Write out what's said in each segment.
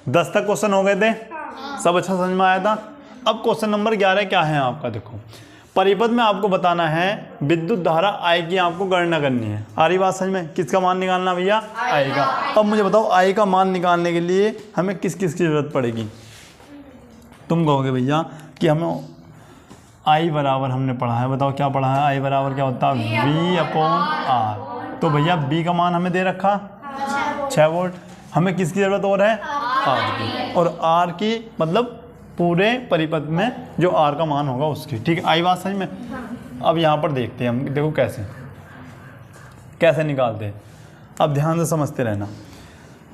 10 तक क्वेश्चन हो गए थे, सब अच्छा समझ में आया था। अब क्वेश्चन नंबर 11 क्या है आपका, देखो परिपथ में आपको बताना है विद्युत धारा I की आपको गणना करनी है। आ रही बात समझ में? किसका मान निकालना भैया? I का। अब मुझे बताओ I का मान निकालने के लिए हमें किस किस की जरूरत पड़ेगी। तुम कहोगे भैया कि हमें I बराबर हमने पढ़ा है, बताओ क्या पढ़ा है? I बराबर क्या होता है? V/R। तो भैया B का मान हमें दे रखा 6 वोल्ट। हमें किसकी ज़रूरत और है? R की। और R की मतलब पूरे परिपथ में जो R का मान होगा उसकी। ठीक है, आई बात समझ में? अब यहाँ पर देखते हैं हम, देखो कैसे निकालते हैं। अब ध्यान से समझते रहना।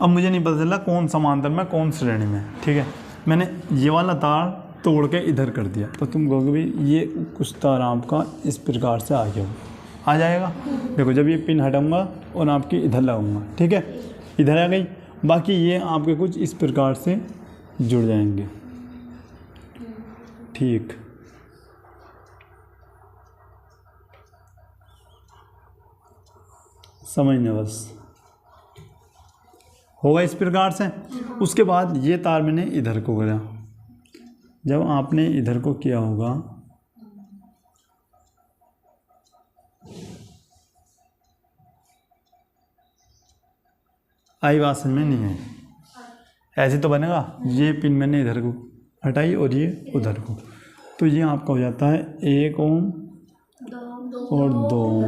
अब मुझे नहीं पता चला कौन समांतर में कौन श्रेणी में। ठीक है, मैंने ये वाला तार तोड़ के इधर कर दिया, तो तुम कहोगे भाई ये कुछ तार आपका इस प्रकार से आ जाएगा। देखो जब ये पिन हटाऊंगा और आपकी इधर लगाऊंगा, ठीक है, इधर आ गई। बाकी ये आपके कुछ इस प्रकार से जुड़ जाएंगे। ठीक, समझना बस, होगा इस प्रकार से। उसके बाद ये तार मैंने इधर को किया। जब आपने इधर को किया होगा आई बात समझ में नहीं है? ऐसे तो बनेगा। ये पिन मैंने इधर को हटाई और ये उधर को, तो ये आपका हो जाता है 1 ओम और 2 ओम।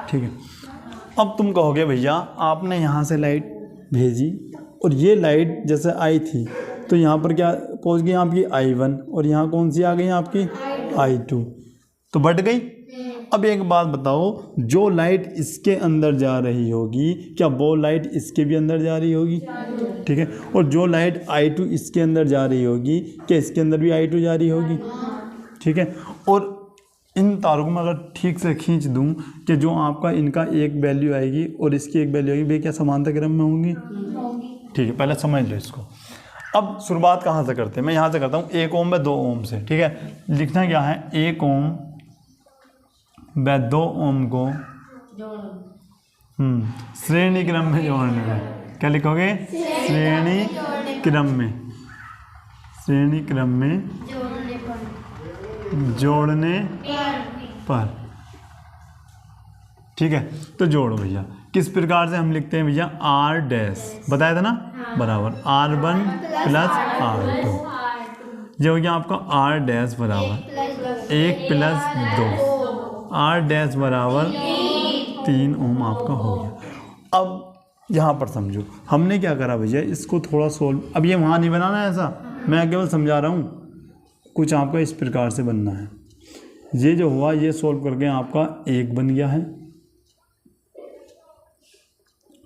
ठीक है, अब तुम कहोगे भैया आपने यहाँ से लाइट भेजी और ये लाइट जैसे आई थी तो यहाँ पर क्या पहुँच गई आपकी I1 और यहाँ कौन सी आ गई आपकी I2, तो बढ़ गई। अब एक बात बताओ, जो लाइट इसके अंदर जा रही होगी क्या वो लाइट इसके भी अंदर जा रही होगी? ठीक है, और जो लाइट I2 इसके अंदर जा रही होगी क्या इसके अंदर भी I2 जा रही होगी? ठीक है, और इन तारों को मैं अगर ठीक से खींच दूं कि जो आपका इनका एक वैल्यू आएगी और इसकी एक वैल्यू आएगी, वे क्या समांतर क्रम में होंगी? ठीक है, पहले समझ लो इसको। अब शुरुआत कहाँ से करते हैं? मैं यहाँ से करता हूँ 1 ओम व 2 ओम से। ठीक है, लिखना क्या है? 1 ओम व 2 ओम को श्रेणी क्रम में जोड़ने में। क्या लिखोगे? श्रेणी क्रम में जोड़ने पर। ठीक है, तो जोड़ो भैया। किस प्रकार से हम लिखते हैं भैया? R डैश बताया था ना, बराबर R1 प्लस R2। ये हो गया आपका R डैश बराबर 1 प्लस 2, R डैश बराबर 3 ओम आपका हो गया। अब यहाँ पर समझो हमने क्या करा भैया, इसको थोड़ा सोल्व। अब ये वहाँ नहीं बनाना है ऐसा, मैं केवल समझा रहा हूँ। कुछ आपका इस प्रकार से बनना है। ये जो हुआ ये सोल्व करके आपका 1 बन गया है।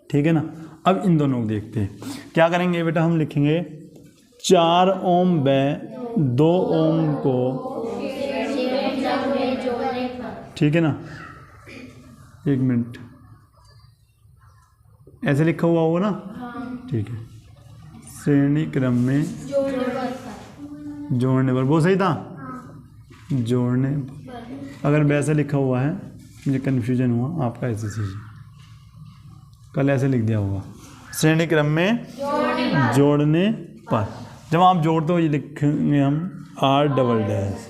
ठीक है ना। अब इन दोनों को देखते हैं क्या करेंगे बेटा। हम लिखेंगे 4 ओम व 2 ओम को, ठीक है ना, 1 मिनट, ऐसे लिखा हुआ होगा ना? ठीक है, श्रेणी क्रम में जोड़ने पर। वो सही था? जोड़ने पर। अगर वैसे लिखा हुआ है मुझे कन्फ्यूजन हुआ, आपका ऐसे चीज़ कल ऐसे लिख दिया होगा, श्रेणी क्रम में जोड़ने पर। जब आप जोड़ते हो ये लिखेंगे हम R double dash.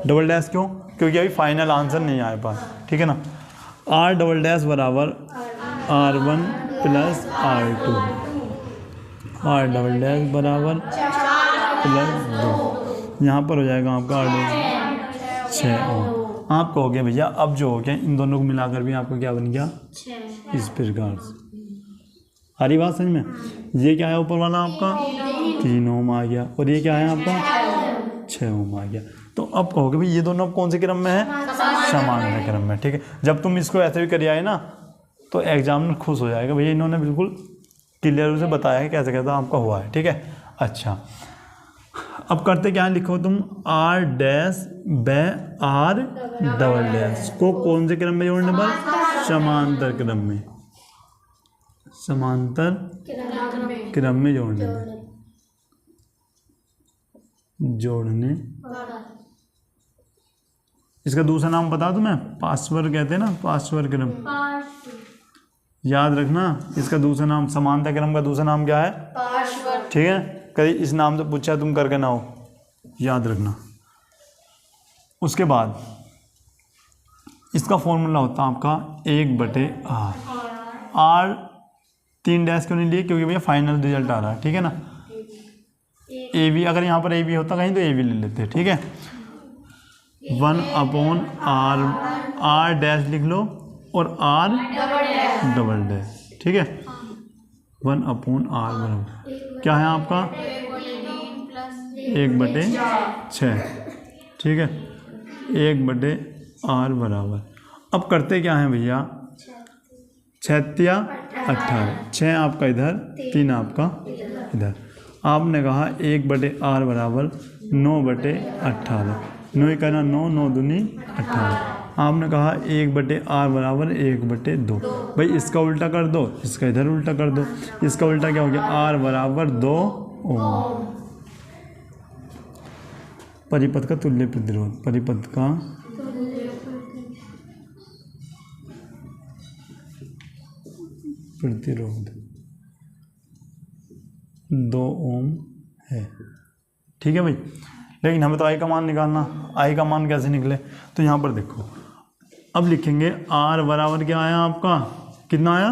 Double dash क्यों? क्योंकि अभी फाइनल आंसर नहीं आए पास। ठीक है ना। R डबल डैश बराबर R1 plus R2, R double dash बराबर प्लस 2। यहाँ पर हो जाएगा आपका 6 ओम। आप कहोगे भैया अब जो हो गया इन दोनों को मिलाकर भी आपको क्या बन गया? इस प्रकार से। हरी बात समझ में? ये क्या है ऊपर वाला आपका 3 ओम आ गया और ये क्या है आपका 6 ओम आ गया। तो अब कहोगे भाई ये दोनों कौन से क्रम में है? समांतर क्रम में। ठीक है, जब तुम इसको ऐसे भी करिए ना तो एग्जामिनर खुश हो जाएगा, भैया इन्होंने बिल्कुल क्लियर से बताया है कैसे कैसे आपका हुआ है। ठीक है, अच्छा अब करते क्या है, लिखो तुम R डैश व R डबल डैश को कौन से क्रम में जोड़ने पर? समांतर क्रम में। समांतर क्रम में जोड़ने पर। इसका दूसरा नाम बता दूं मैं? पार्श्वर कहते हैं ना, पार्श्वर क्रम। याद रखना, इसका दूसरा नाम समानता क्रम का दूसरा नाम क्या है? पार्श्व। ठीक है, कभी इस नाम से पूछा तुम करके ना हो, याद रखना। उसके बाद इसका फॉर्मूला होता है आपका 1/r। आर 3 डैश क्यों नहीं लिए? क्योंकि भैया फाइनल रिजल्ट आ रहा है, ठीक है ना। ए बी, अगर यहाँ पर ए बी होता कहीं तो ए बी ले लेते, ठीक है। 1/r, आर डैश लिख लो और आर डबल डैश, ठीक है। 1/r बराबर क्या है आपका? 1/6, ठीक है। 1/r बराबर, अब करते क्या है भैया? 6 या 18, 6 आपका इधर, 3 आपका इधर। आपने कहा 1/r बराबर 9/18, 9 करना 9, 9 दूनी 18। आपने कहा 1/r बराबर 1/2। भाई इसका उल्टा कर दो, इसका इधर उल्टा कर दो। इसका उल्टा क्या हो गया? r बराबर 2 ओम। परिपथ का तुल्य प्रतिरोध, परिपथ का प्रतिरोध 2 ओम है, ठीक है भाई। लेकिन हमें तो आई का मान निकालना, आई का मान कैसे निकले? तो यहाँ पर देखो, अब लिखेंगे R बराबर क्या आया आपका? कितना आया?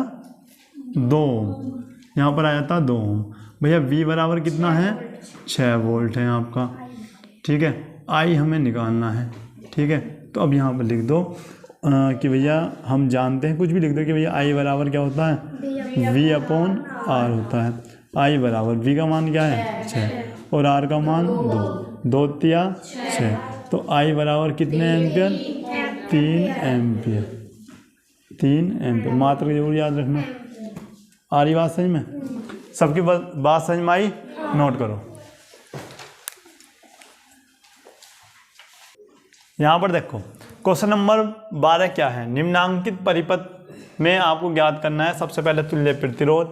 2 ओम। यहाँ पर आया था 2 ओम। भैया V बराबर कितना है? 6 वोल्ट है आपका, ठीक है। I हमें निकालना है, ठीक है। तो अब यहाँ पर लिख दो कि भैया हम जानते हैं, कुछ भी लिख दो कि भैया I बराबर क्या होता है? V/R होता है। I बराबर V का मान क्या है? 6 और R का मान 2, 2 तिया 6। तो I बराबर कितने एम्पियर? 3 ampere, 3 ampere. मात्रा की जरूर याद रखना। आ रही बात समझ में? सबकी बात समझ में आई? नोट करो। यहाँ पर देखो क्वेश्चन नंबर 12 क्या है? निम्नांकित परिपथ में आपको ज्ञात करना है सबसे पहले तुल्य प्रतिरोध।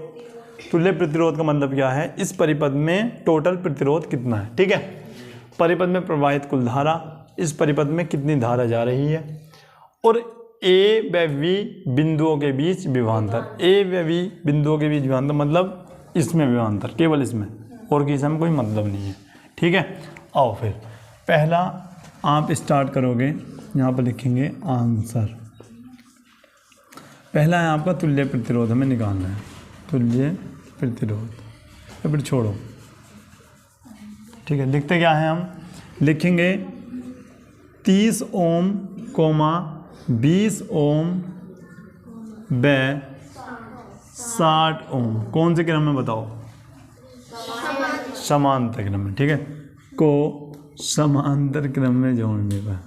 तुल्य प्रतिरोध का मतलब क्या है? इस परिपथ में टोटल प्रतिरोध कितना है, ठीक है। परिपथ में प्रवाहित कुल धारा, इस परिपथ में कितनी धारा जा रही है, और ए व बी बिंदुओं के बीच विभवांतर। ए व बी बिंदुओं के बीच विभवांतर मतलब इसमें विभवांतर, केवल इसमें, और किसी में कोई मतलब नहीं है, ठीक है। आओ फिर पहला आप स्टार्ट करोगे, यहाँ पर लिखेंगे आंसर। पहला है आपका तुल्य प्रतिरोध, हमें निकालना है तुल्य प्रतिरोध। या फिर छोड़ो, ठीक है। लिखते क्या है? हम लिखेंगे 30 ओम, 20 ओम व 60 ओम। कौन से क्रम में बताओ? समांतर क्रम में, ठीक है। को समांतर क्रम में जोड़ने पर,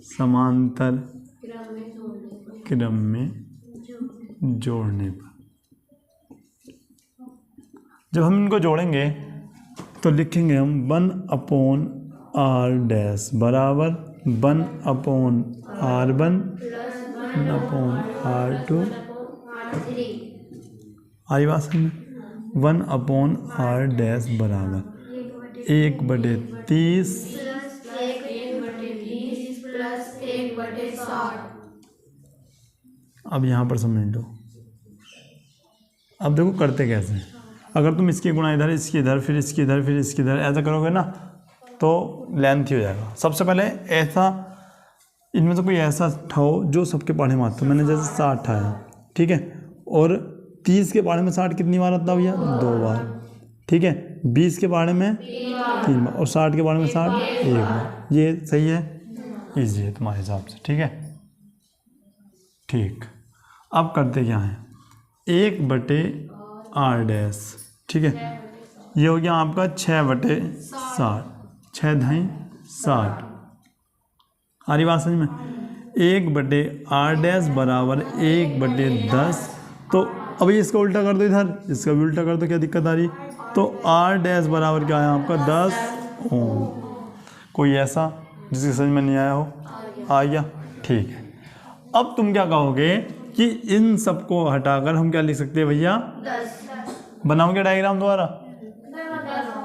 समांतर क्रम में जोड़ने पर जब हम इनको जोड़ेंगे तो लिखेंगे हम 1/r डैश बराबर 1/r1 1/r2। आई बात समझ में? 1/r डैश बराबर 1/30 अब यहाँ पर समझ लो। अब देखो करते कैसे हैं। अगर तुम इसकी गुणा इधर, इसकी इधर, फिर इसकी इधर, फिर इसकी इधर, ऐसा करोगे ना तो लेंथ ही हो जाएगा। सबसे पहले ऐसा, इनमें से कोई ऐसा ठाओ जो सबके पहाड़े में आता है। मैंने जैसे 60 ठाया, ठीक है। और 30 के पहाड़े में 60 कितनी बार आता है भैया? 2 बार, ठीक है। 20 के पहाड़े में 3 बार, और 60 के पहाड़े में 60 1 बार। ये सही है, ईजी है तुम्हारे हिसाब से, ठीक है। ठीक, अब करते क्या है? 1/r डैश, ठीक है। ये हो गया आपका 6/60, 6 धाई 60। आ रही बात समझ में? 1/r डैश बराबर 1/10। तो अब इसका उल्टा कर दो, इधर इसका भी उल्टा कर दो, क्या दिक्कत आ रही? तो r डैश बराबर क्या है आपका? 10 ओम। कोई ऐसा जिसकी समझ में नहीं आया हो? आ गया, ठीक है। अब तुम क्या कहोगे कि इन सबको हटाकर हम क्या लिख सकते हैं भैया? 10। बनाओगे डायग्राम द्वारा,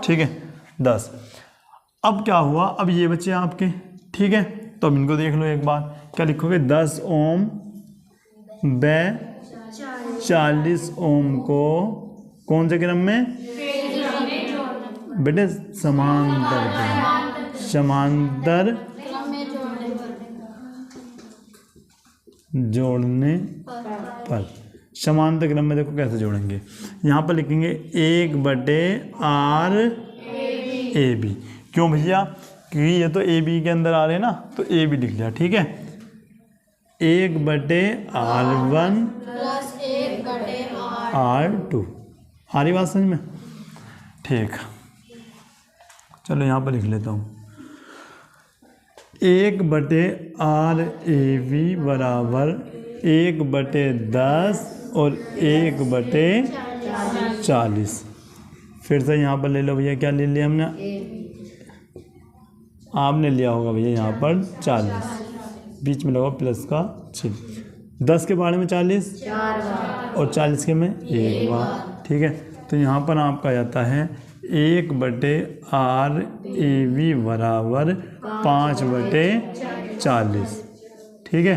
ठीक है, 10। अब क्या हुआ? अब ये बचे आपके, ठीक है। तो अब इनको देख लो एक बार, क्या लिखोगे? 10 ओम व 40 ओम को कौन से क्रम में बेटे? समांतर जोड़ने पर। समांतर क्रम में देखो कैसे जोड़ेंगे, यहाँ पर लिखेंगे 1/R AB। क्यों भैया? क्योंकि ये तो AB के अंदर आ रहे हैं ना, तो AB लिख लिया, ठीक है। 1/R1 plus 1/R। R2। आ रही बात समझ में? ठीक, चलो यहाँ पर लिख लेता हूँ 1/RAB बराबर 1/10 और 1/40। फिर से यहाँ पर ले लो भैया, क्या ले लिया हमने? आपने लिया होगा भैया यहाँ पर 40, बीच में लगाओ प्लस का चिन्ह। 10 के बारे में 40 और 40 के में 1 बार, ठीक है। तो यहाँ पर आपका जाता है 1/RAB बराबर 5/40, ठीक है।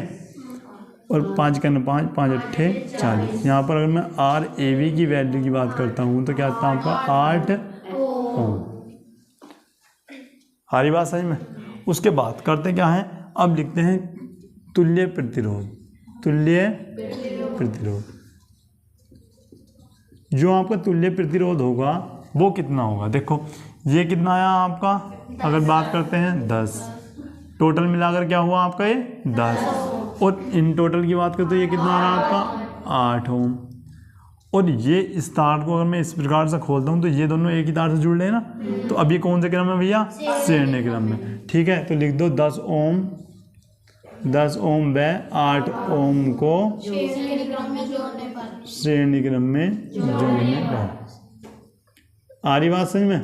और 5 का 5, 5 अट्ठे 40। यहाँ पर अगर मैं RAB की वैल्यू की बात करता हूँ तो क्या आता है आपका 8 ओम। हमारी बात समझ में? उसके बाद करते क्या है, अब लिखते हैं तुल्य प्रतिरोध। तुल्य प्रतिरोध, जो आपका तुल्य प्रतिरोध होगा वो कितना होगा? देखो ये कितना आया आपका, अगर बात करते हैं 10, टोटल मिलाकर क्या हुआ आपका ये 10, और इन टोटल की बात करते तो ये कितना आ रहा है आपका 8 ओम। और ये इस तार को अगर मैं इस प्रकार से खोलता हूँ तो ये दोनों एक ही तार से जुड़ रहे हैं ना, तो अब ये कौन से क्रम में भैया? श्रेणी क्रम में, ठीक है। तो लिख दो 10 ओम व 8 ओम को श्रेणी क्रम में जोड़ने पर। आ रही बात समझ में?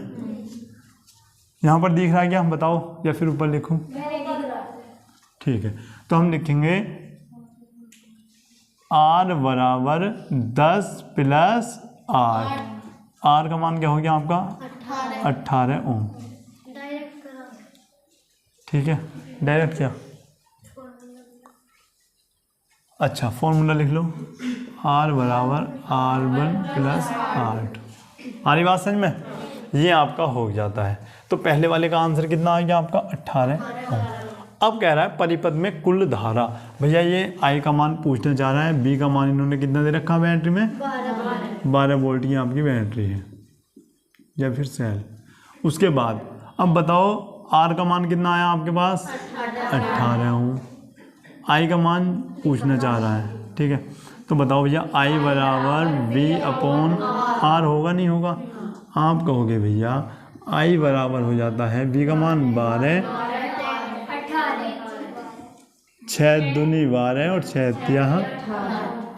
यहाँ पर दिख रहा है क्या, बताओ, या फिर ऊपर लिखूं? ठीक है, तो हम लिखेंगे R बराबर 10 प्लस 8। R का मान क्या हो गया आपका? 18 ओम, ठीक है। डायरेक्ट क्या? अच्छा, फॉर्मूला लिख लो, R बराबर R1 प्लस 8। हमारी बात समझ में? ये आपका हो जाता है। तो पहले वाले का आंसर कितना आ गया आपका? 18 ओम। अब कह रहा है परिपथ में कुल धारा। भैया ये I का मान पूछना चाह रहा है, B का मान इन्होंने कितना दे रखा बैटरी में? 12 वोल्ट की आपकी बैटरी है या फिर सेल। उसके बाद अब बताओ R का मान कितना आया आपके पास? 18 ओम। I का मान पूछना चाह रहा है, ठीक है। तो बताओ भैया I बराबर V/R होगा नहीं होगा? आप कहोगे भैया I बराबर हो जाता है V का मान 12, 6 दूनी 12 और 6 तिया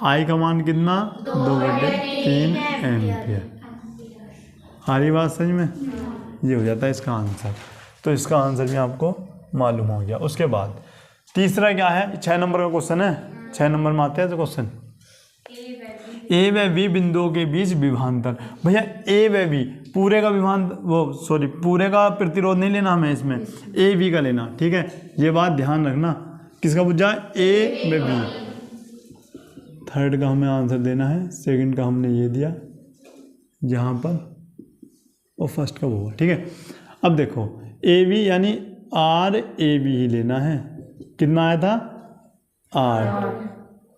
I का मान कितना? 2/3 एम्पियर। हमारी बात समझ में? ये हो जाता है इसका आंसर। तो इसका आंसर भी आपको मालूम हो गया। उसके बाद तीसरा क्या है? 6 नंबर का क्वेश्चन है, 6 नंबर में आते हैं तो क्वेश्चन। A व B बिंदुओं के बीच विभवांतर। भैया A व B पूरे का पूरे का प्रतिरोध नहीं लेना हमें, इसमें A B का लेना, ठीक है। ये बात ध्यान रखना, किसका पूछा? A व B। थर्ड का हमें आंसर देना है, सेकंड का हमने ये दिया यहाँ पर, और फर्स्ट का वो, ठीक है। अब देखो A B यानी RAB ही लेना है। कितना आया था? 8।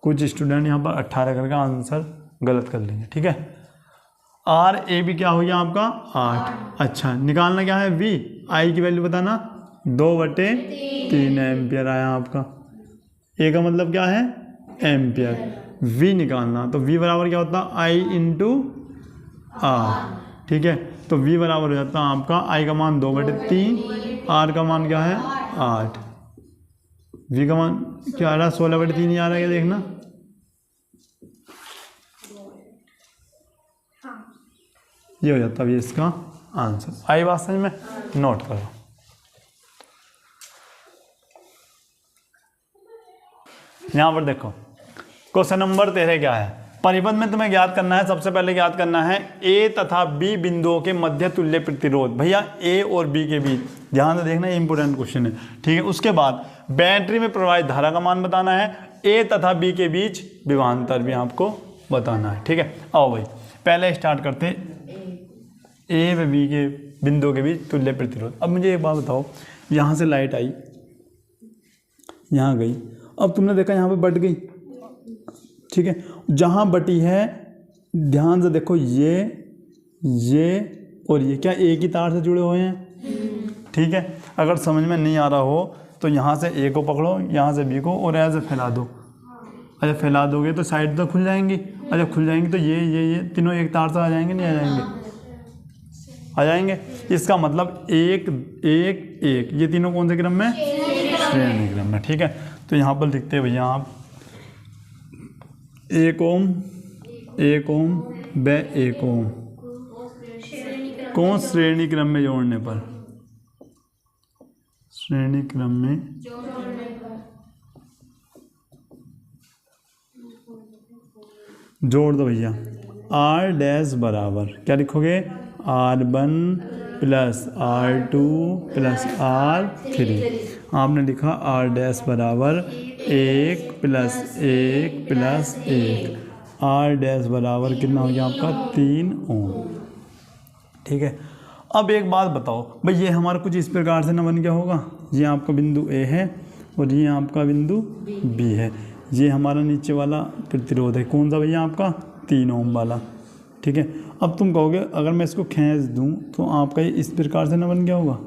कुछ स्टूडेंट यहाँ पर 18 करके आंसर गलत कर लेंगे, ठीक है। RAB क्या हो गया आपका? 8। अच्छा, निकालना क्या है? V। I की वैल्यू बताना, 2/3 एम्पियर आया आपका। A का मतलब क्या है? एम्पियर। V निकालना, तो V बराबर क्या होता है? I × R, ठीक है। तो V बराबर हो जाता है आपका I का मान 2/3, R का मान क्या है? 8। V का मान क्या आ रहा है? 16/3 ही आ रहा है, क्या देखना। ये हो जाता है इसका आंसर। आई बात समझ में? नोट करो। यहां पर देखो क्वेश्चन नंबर 13 क्या है? परिपथ में तुम्हें ज्ञात करना है, सबसे पहले ज्ञात करना है A तथा B बिंदुओं के मध्य तुल्य प्रतिरोध। भैया A और B के बीच, ध्यान से देखना, ये इंपोर्टेंट क्वेश्चन है, ठीक है। उसके बाद बैटरी में प्रवाहित धारा का मान बताना है, A तथा B के बीच विभवांतर भी आपको बताना है। ठीक है, आओ भाई पहले स्टार्ट करते ए व बी के बिंदुओं के बीच तुल्य प्रतिरोध। अब मुझे एक बात बताओ, यहाँ से लाइट आई, यहाँ गई, अब तुमने देखा यहाँ पे बट गई। ठीक है, जहाँ बटी है ध्यान से देखो, ये और ये क्या एक ही तार से जुड़े हुए हैं। ठीक है, अगर समझ में नहीं आ रहा हो तो यहाँ से ए को पकड़ो, यहाँ से बी को, और ऐसे फैला दो। अच्छा फैला दोगे तो साइड तो खुल जाएंगी। अच्छा खुल जाएंगी तो ये तीनों एक तार से आ जाएंगे, नहीं आ जाएंगे? आ जाएंगे। इसका मतलब एक एक एक, ये तीनों कौन से क्रम में? श्रेणी क्रम में। ठीक है, तो यहाँ पर लिखते हैं भैया आप 1 ओम 1 ओम व 1 ओम कौन श्रेणी क्रम में जोड़ने पर? श्रेणी क्रम में जोड़ दो भैया। आर डैश बराबर क्या लिखोगे? R1 plus R2 plus R3। आपने लिखा R डैश बराबर 1 प्लस 1 प्लस 1। R डैश बराबर कितना हो गया आपका? 3 ओम। ठीक है, अब एक बात बताओ भाई, ये हमारा कुछ इस प्रकार से ना बन गया होगा? ये आपका बिंदु A है और ये आपका बिंदु B है। ये हमारा नीचे वाला प्रतिरोध है, कौन सा भैया? आपका 3 ओम वाला। ठीक है, अब तुम कहोगे अगर मैं इसको खींच दूं तो आपका ये इस प्रकार से ना बन गया होगा?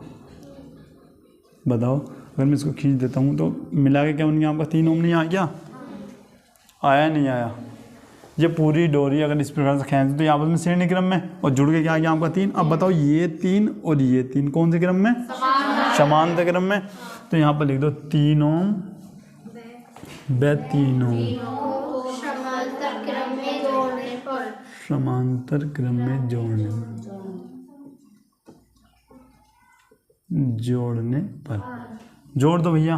बताओ, अगर मैं इसको खींच देता हूँ तो मिला के क्या बन गया आपका? 3 ओम नहीं आ गया? आया नहीं आया? ये पूरी डोरी अगर इस प्रकार से खींच दूं तो ये आपस में श्रेणी क्रम में, और जुड़ के क्या आ गया आपका? 3। अब बताओ ये 3 और ये 3 कौन से क्रम में? समांतर क्रम में। तो यहाँ पर लिख दो 3 ओम व 3 ओम समांतर क्रम में जोड़ने पर। समांतर क्रम में जोड़ने पर जोड़ दो भैया।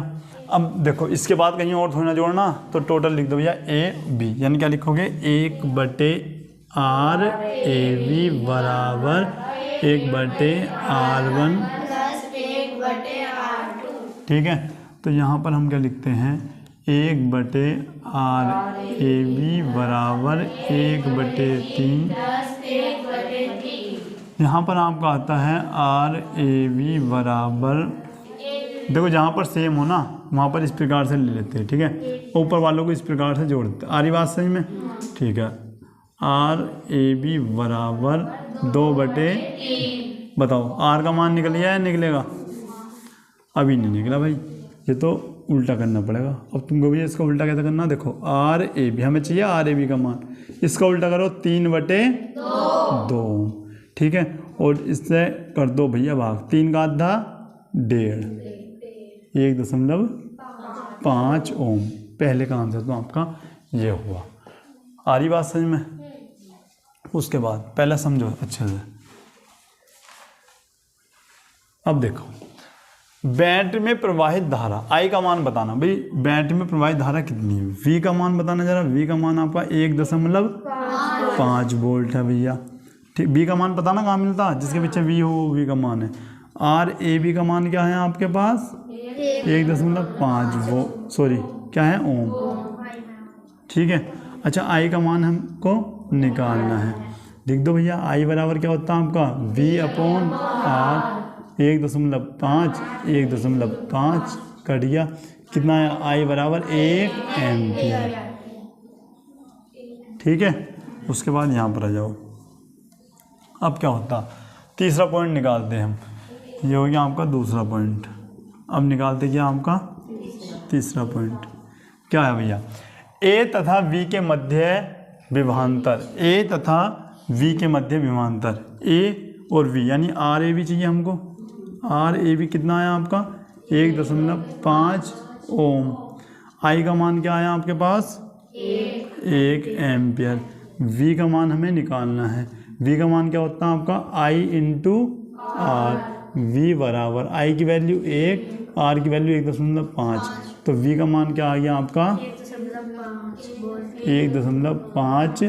अब देखो इसके बाद कहीं और थोड़ा ना जोड़ना, तो टोटल लिख दो भैया AB, यानी क्या लिखोगे? 1/R AB बराबर 1/R1 प्लस 1/R2। ठीक है, तो यहाँ पर हम क्या लिखते हैं? 1/R AB बराबर 1/3 प्लस 1/3। यहाँ पर आपका आता है R AB बराबर, देखो जहाँ पर सेम हो ना वहाँ पर इस प्रकार से ले लेते हैं। ठीक है, ऊपर वालों को इस प्रकार से जोड़ते हैं। आ रही बात सही में? ठीक है, R AB बराबर 2/3। बताओ R का मान निकल गया है? निकलेगा? अभी नहीं निकला भाई, ये तो उल्टा करना पड़ेगा। अब तुमको भी इसका उल्टा कैसे करना? देखो R AB हमें चाहिए R AB का मान, इसका उल्टा करो 3/2। ठीक है, और इससे कर दो भैया भाग, 3 का आधा 1.5, 1.5 ओम। पहले का आंसर तो आपका ये हुआ। आ रही बात समझ में? उसके बाद पहले समझो अच्छे से। अब देखो बैटरी में प्रवाहित धारा I का मान बताना। भाई बैटरी में प्रवाहित धारा कितनी है? V का मान बताना जरा। V का मान आपका 1.5 वोल्ट है भैया। ठीक, B का मान पता ना कहाँ मिलता है? जिसके पीछे V हो वो V का मान है। R AB का मान क्या है आपके पास? 1.5 वो सॉरी क्या है? ओम। ठीक है, अच्छा I का मान हमको निकालना है। लिख दो भैया I बराबर क्या होता है आपका? V/R। 1.5 कट गया, कितना है? I बराबर 1 एम्पियर। ठीक है, उसके बाद यहाँ पर आ जाओ। अब क्या होता? तीसरा पॉइंट निकालते हैं हम। ये हो गया आपका दूसरा पॉइंट। अब निकालते क्या आपका? तीसरा पॉइंट क्या है भैया? A तथा V के मध्य विभवांतर। A तथा V के मध्य विभवांतर A और V यानी R A B चाहिए हमको। R A B कितना आया आपका? 1.5 ओम। I का मान क्या आया आपके पास? 1 एम्पियर। V का मान हमें निकालना है। V का मान क्या होता है आपका? I × R। V बराबर I की वैल्यू 1, R की वैल्यू 1.5, तो V का मान क्या आ गया आपका? 1.5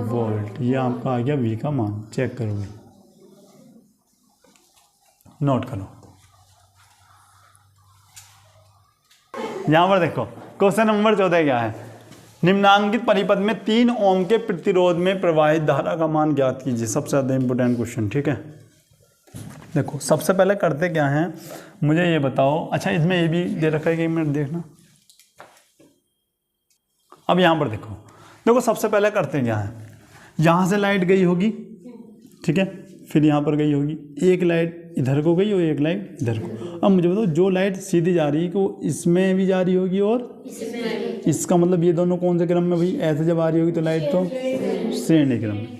वोल्ट। ये आपका आ गया V का मान। चेक करो भाई, नोट करो। यहाँ पर देखो क्वेश्चन नंबर 14 क्या है? निम्नांकित परिपथ में 3 ओम के प्रतिरोध में प्रवाहित धारा का मान ज्ञात कीजिए। सबसे ज़्यादा इंपॉर्टेंट क्वेश्चन, ठीक है। देखो सबसे पहले करते क्या हैं, मुझे ये बताओ। अच्छा इसमें ये भी दे रखा है कि 1 मिनट देखना। अब यहाँ पर देखो, देखो सबसे पहले करते क्या है, यहाँ से लाइट गई होगी, ठीक है, फिर यहाँ पर गई होगी, एक लाइट इधर को गई और एक लाइट इधर को। अब मुझे बताओ जो लाइट सीधी जा रही है वो इसमें भी जा रही होगी और इसका मतलब ये दोनों कौन से क्रम में भाई, ऐसे जब आ रही होगी तो लाइट तो श्रेणी क्रम में,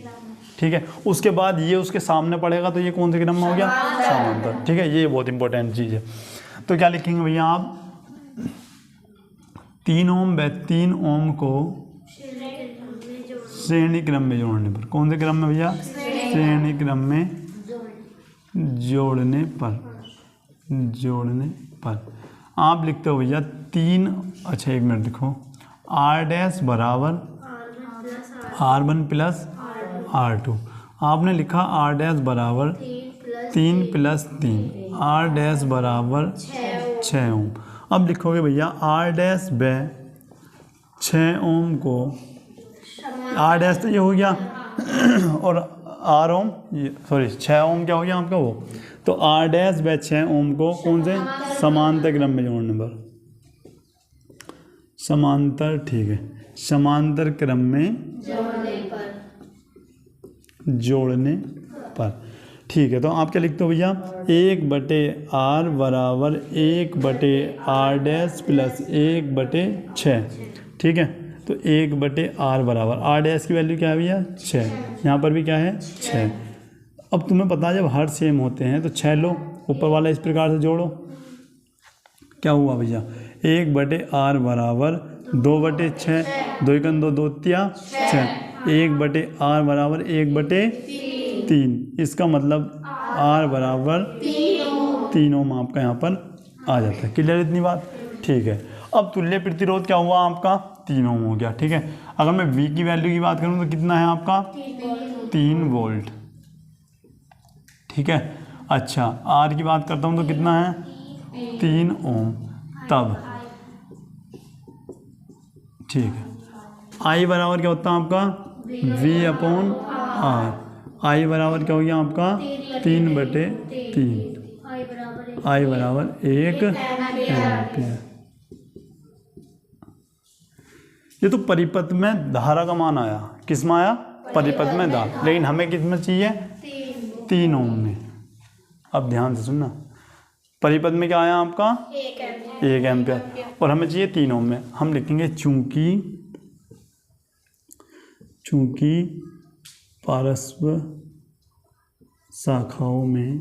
ठीक है। उसके बाद ये उसके सामने पड़ेगा तो ये कौन से क्रम में हो गया, समांतर, ठीक है। ये बहुत इंपॉर्टेंट चीज़ है। तो क्या लिखेंगे भैया आप, 3 ओम व 3 ओम को श्रेणी क्रम में जोड़ने पर, कौन से क्रम में भैया, श्रेणी क्रम में जोड़ने पर आप लिखते हो भैया 3, अच्छा 1 मिनट लिखो, R डैश बराबर R1 प्लस R2। आपने लिखा R डैश बराबर 3 प्लस 3, R डैश बराबर 6 ओम। अब लिखोगे भैया R डैश व 6 ओम को, R डैश तो ये हो गया और R ओम, ये सॉरी 6 ओम क्या हो गया आपका वो, तो R डैश व 6 ओम को कौन से, समांतर क्रम में जोड़ने पर, समांतर, ठीक है, समांतर क्रम में जोड़ने पर, ठीक है। तो आप क्या लिखते हो भैया, 1/R बराबर 1/R डैश प्लस 1/6, ठीक है। तो 1/R बराबर, R डैश की वैल्यू क्या है भैया 6, यहाँ पर भी क्या है 6। अब तुम्हें पता है जब हर सेम होते हैं तो 6 लो, ऊपर वाला इस प्रकार से जोड़ो, क्या हुआ भैया, 1/R बराबर 2/6, 2 × 2 2 × 6, 1/R बराबर 1/3, इसका मतलब R बराबर 3 ओम आपका यहाँ पर आ जाता है। क्लियर इतनी बात, ठीक है। अब तुल्य प्रतिरोध क्या हुआ आपका, 3 ओम हो गया, ठीक है। अगर मैं V की वैल्यू की बात करूँ तो कितना है आपका, 3 वोल्ट, ठीक है। अच्छा R की बात करता हूँ तो कितना है, 3 ओम, तब ठीक है। I बराबर क्या होता है आपका, V/R, I बराबर क्या हो गया आपका 3/3, I बराबर 1 एम्पियर। ये तो परिपथ में धारा का मान आया, किस में आया, परिपथ में धारा, लेकिन हमें किस में चाहिए, 3 ओम में। अब ध्यान से सुनना, परिपथ में क्या आया आपका 1 एम्पियर और हमें चाहिए 3 ओम में। हम लिखेंगे चूंकि पारस्पर शाखाओं में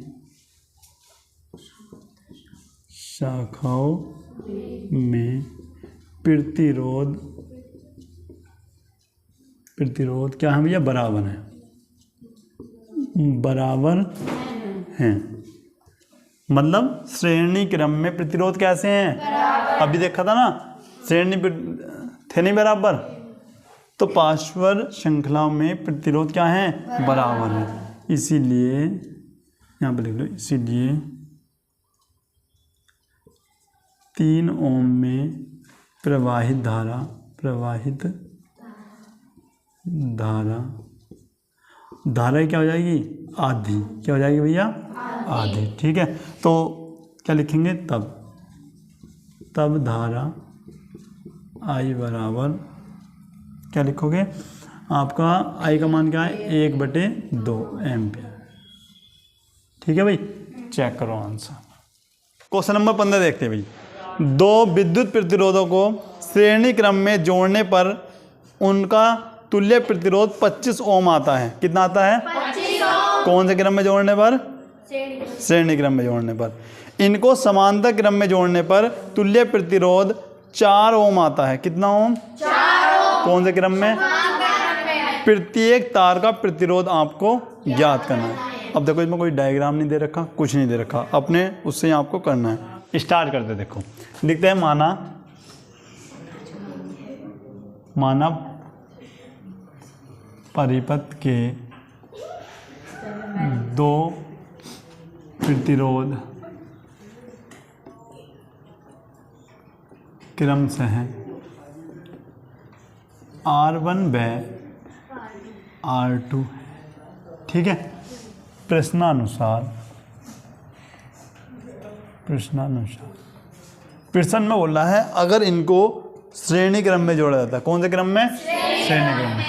प्रतिरोध क्या है भैया, बराबर है। मतलब श्रेणी क्रम में प्रतिरोध कैसे हैं, अभी देखा था ना, श्रेणी थे नहीं बराबर, तो पार्श्व श्रृंखला में प्रतिरोध क्या है, बराबर है। इसीलिए यहाँ पर लिख लो, इसीलिए 3 ओम में प्रवाहित धारा क्या हो जाएगी, आधी, क्या हो जाएगी भैया, आधी, ठीक है। तो क्या लिखेंगे, तब धारा I बराबर क्या लिखोगे, आपका I का मान क्या है, 1/2 एम्पियर, ठीक है भाई। चेक करो आंसर। क्वेश्चन नंबर 15 देखते हैं भाई। 2 विद्युत प्रतिरोधों को श्रेणी क्रम में जोड़ने पर उनका तुल्य प्रतिरोध 25 ओम आता है। कितना आता है, 25 ओम। कौन से क्रम में जोड़ने पर, श्रेणी क्रम में जोड़ने पर। इनको समांतर क्रम में जोड़ने पर तुल्य प्रतिरोध 4 ओम आता है। कितना ओम, 4 ओम। कौन से क्रम में, प्रत्येक तार का प्रतिरोध आपको ज्ञात करना है। अब देखो इसमें कोई डायग्राम नहीं दे रखा, कुछ नहीं दे रखा, अपने उससे ही आपको करना है। स्टार्ट करते, देखो लिखते हैं, माना परिपथ के 2 प्रतिरोध क्रम से हैं, R1 व R2 है। ठीक है, प्रश्नानुसार प्रश्न में बोल रहा है अगर इनको श्रेणी क्रम में जोड़ा जाता है। कौन से क्रम में? श्रेणी क्रम में।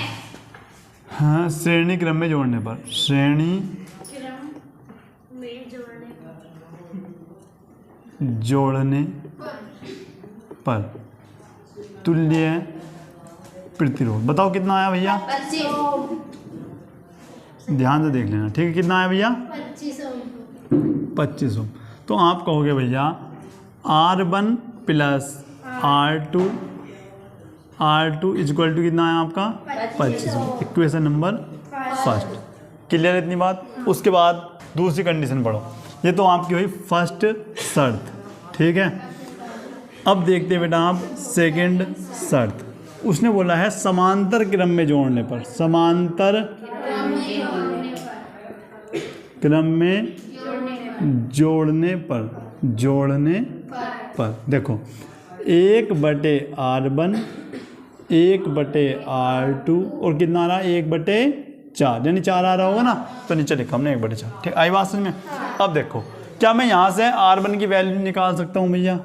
हाँ, श्रेणी क्रम में जोड़ने पर, श्रेणी जोड़ने पर तुल्य प्रतिरोध बताओ कितना आया भैया? 25 ध्यान से देख लेना। ठीक है, कितना आया भैया? 25 ओम। तो आप कहोगे भैया R1 plus R2 equal to कितना है आपका? 25 ohm. Equation number first. Clear इतनी बात? उसके बाद दूसरी कंडीशन पढ़ो। ये तो आपकी हुई फर्स्ट शर्त। ठीक है, अब देखते हैं बेटा आप सेकंड शर्त। उसने बोला है समांतर क्रम में जोड़ने पर, समांतर क्रम में जोड़ने पर देखो 1/R1 1/R2 और कितना आ रहा है? 1/4, यानी 4 आ रहा होगा ना, तो नीचे लिखा हमने 1/4। ठीक, आई बात समझ में? अब देखो क्या मैं यहाँ से R1 की वैल्यू निकाल सकता हूँ भैया?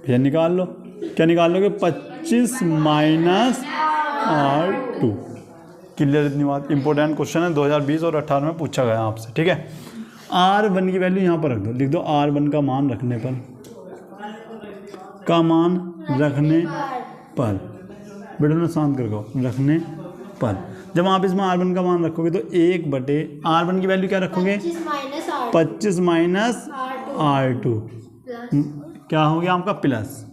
भैया निकाल लो। क्या निकाल लोगे? 25 माइनस R2। क्लियर इतनी बात? इंपॉर्टेंट क्वेश्चन है, 2020 और 18 में पूछा गया आपसे। ठीक है, R1 की वैल्यू यहाँ पर रख दो, लिख दो R1 का मान रखने पर, बेटा ना शांत कर दो, रखने पर। जब आप इसमें R1 का मान रखोगे तो 1/R1 की वैल्यू क्या रखोगे? 25 माइनस R2 क्या हो गया आपका? प्लस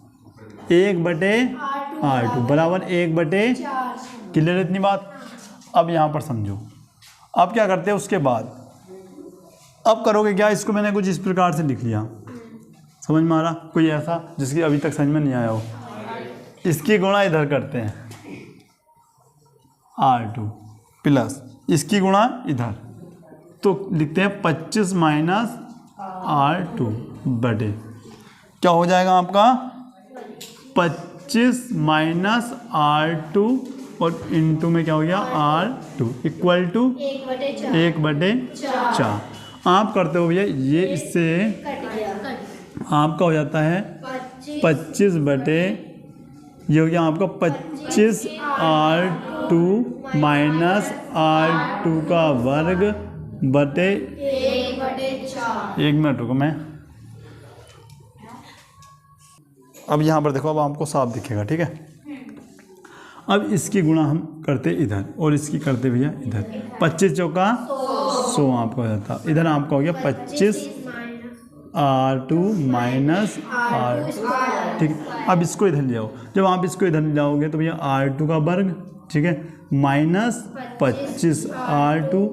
1/R2 बराबर 1/4। क्लियर इतनी बात? अब यहाँ पर समझो, अब क्या करते हैं उसके बाद, अब करोगे क्या? इसको मैंने कुछ इस प्रकार से लिख लिया, समझ में आ रहा? कोई ऐसा जिसकी अभी तक समझ में नहीं आया हो, इसकी गुणा इधर करते हैं R2 प्लस इसकी गुणा इधर, तो लिखते हैं 25 माइनस R2 बटे क्या हो जाएगा आपका? 25 माइनस R2 और इनटू में क्या हो गया? R2 equal to 1/4। आप करते हो भैया ये, इससे आपका हो जाता है 25 बटे, ये हो गया आपका 25 R2 माइनस R2 का वर्ग बटे 1/4। 1 मिनट रुको मैं, अब यहाँ पर देखो, अब आपको साफ दिखेगा। ठीक है, अब इसकी गुणा हम करते इधर और इसकी करते भैया इधर। 25 चौका 100 आपका हो जाता, इधर आपका हो गया 25 R2 माइनस R2। ठीक है, अब इसको इधर ले आओ। जब आप इसको इधर ले जाओगे तो भैया R2 का वर्ग, ठीक है, माइनस 25 R2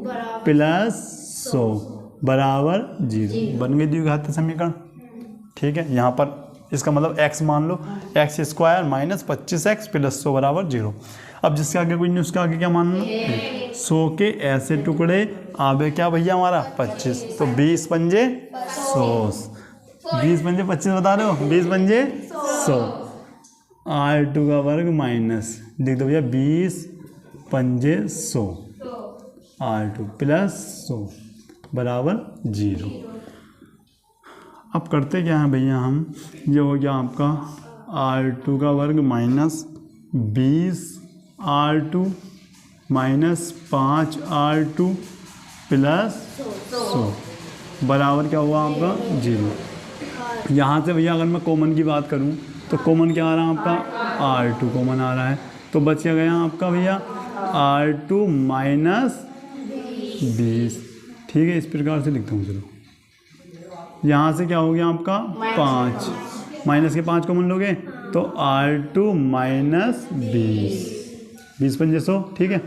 प्लस 100 बराबर 0। बन गई द्विघात समीकरण। ठीक है, यहाँ पर इसका मतलब x मान लो, x² माइनस 25x प्लस 100 बराबर 0। अब जिसके आगे कोई नहीं उसके आगे क्या मान लो? 100 के ऐसे टुकड़े आवे क्या भैया हमारा? 25, तो 20 पंजे 100, 20 पंजे 25 बता रहे हो, 20 पंजे 100। R2 का वर्ग माइनस लिख दो भैया 20 पंजे 100 R2 प्लस 100 बराबर 0। अब करते क्या है भैया हम, ये हो गया आपका R2 का वर्ग minus 20 R2 minus 5 R2 plus 100 बराबर क्या हुआ आपका? 0। यहाँ से भैया अगर मैं कॉमन की बात करूँ तो कॉमन क्या आ रहा है आपका? R2 कॉमन आ रहा है, तो बच क्या गया आपका भैया? R2 minus 20। ठीक है, इस प्रकार से लिखता हूँ। चलो, यहाँ से क्या हो गया आपका? 5 माइनस के 5 कॉमन लोगे तो R2 माइनस 20 पंजे 100। ठीक है,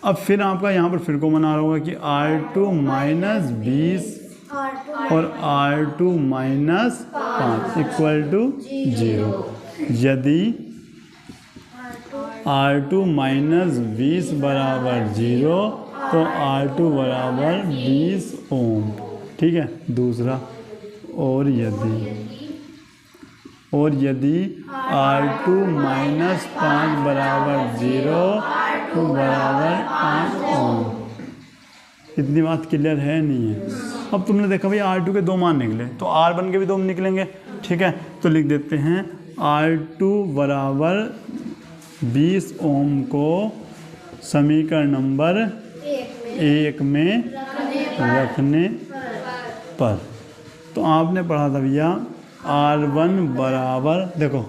अब फिर आपका यहाँ पर फिर कॉमन आ रहा होगा कि R2 माइनस 20 और R2 माइनस 5 इक्वल टू 0। यदि R2 माइनस 20 बराबर 0 तो R2 बराबर 20 ओम। ठीक है, दूसरा, और यदि R2 माइनस 5 बराबर 0 R2 बराबर 5 ओम। इतनी बात क्लियर है नहीं है? अब तुमने देखा भाई R2 के 2 मान निकले, तो R1 के भी 2 निकलेंगे, ठीक है। तो लिख देते हैं R2 बराबर 20 ओम को समीकरण नंबर 1 में रखने पर। तो आपने पढ़ा था भैया R1 बराबर, देखो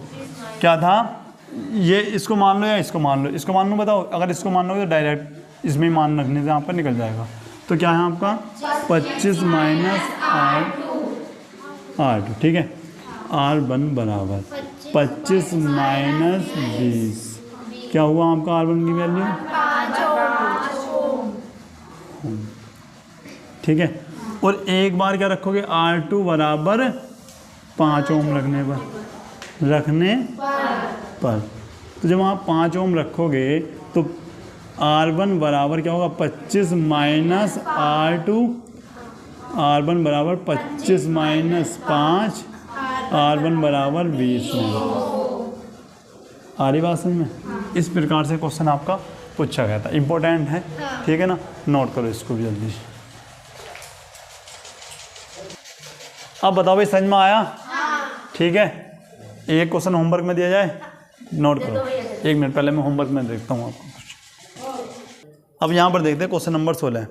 क्या था ये, इसको मान लो या इसको मान लो, इसको मान लो बताओ। अगर इसको मान लो तो डायरेक्ट इसमें मान रखने से आपका निकल जाएगा। तो क्या है आपका 25 माइनस R2, ठीक है। R1 बराबर 25 माइनस 20, क्या हुआ आपका R1 की वैल्यू, ठीक है। और एक बार क्या रखोगे R2 बराबर 5 ओम रखने पर। तो जब आप 5 ओम रखोगे तो R1 बराबर क्या होगा 25 माइनस R2, R1 बराबर 25 माइनस 5, R1 बराबर 20 आ रही बात समझ में? इस प्रकार से क्वेश्चन आपका पूछा गया था, इम्पोर्टेंट है, ठीक है ना। नोट करो इसको भी जल्दी। अब बताओ भाई समझ में आया? ठीक है। एक क्वेश्चन होमवर्क में दिया जाए, नोट करो। 1 मिनट पहले मैं होमवर्क में देखता हूँ आपको कुछ। अब यहाँ पर देखते हैं क्वेश्चन नंबर 16।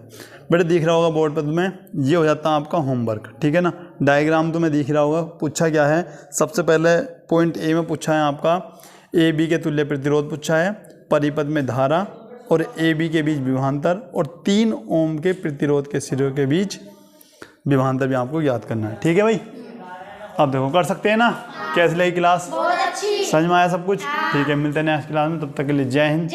बेटे दिख रहा होगा बोर्ड पर तुम्हें, ये हो जाता है आपका होमवर्क, ठीक है ना। डायग्राम तुम्हें दिख रहा होगा। पूछा क्या है, सबसे पहले पॉइंट ए में पूछा है आपका ए बी के तुल्य प्रतिरोध पूछा है, परिपथ में धारा और ए बी के बीच विभवांतर और 3 ओम के प्रतिरोध के सिरों के बीच विभवांतर भी आपको याद करना है, ठीक है भाई। अब देखो कर सकते हैं ना। कैसी लगी क्लास? समझ में आया सब कुछ? ठीक है, मिलते हैं नेक्स्ट क्लास में, तब तक के लिए जय हिंद।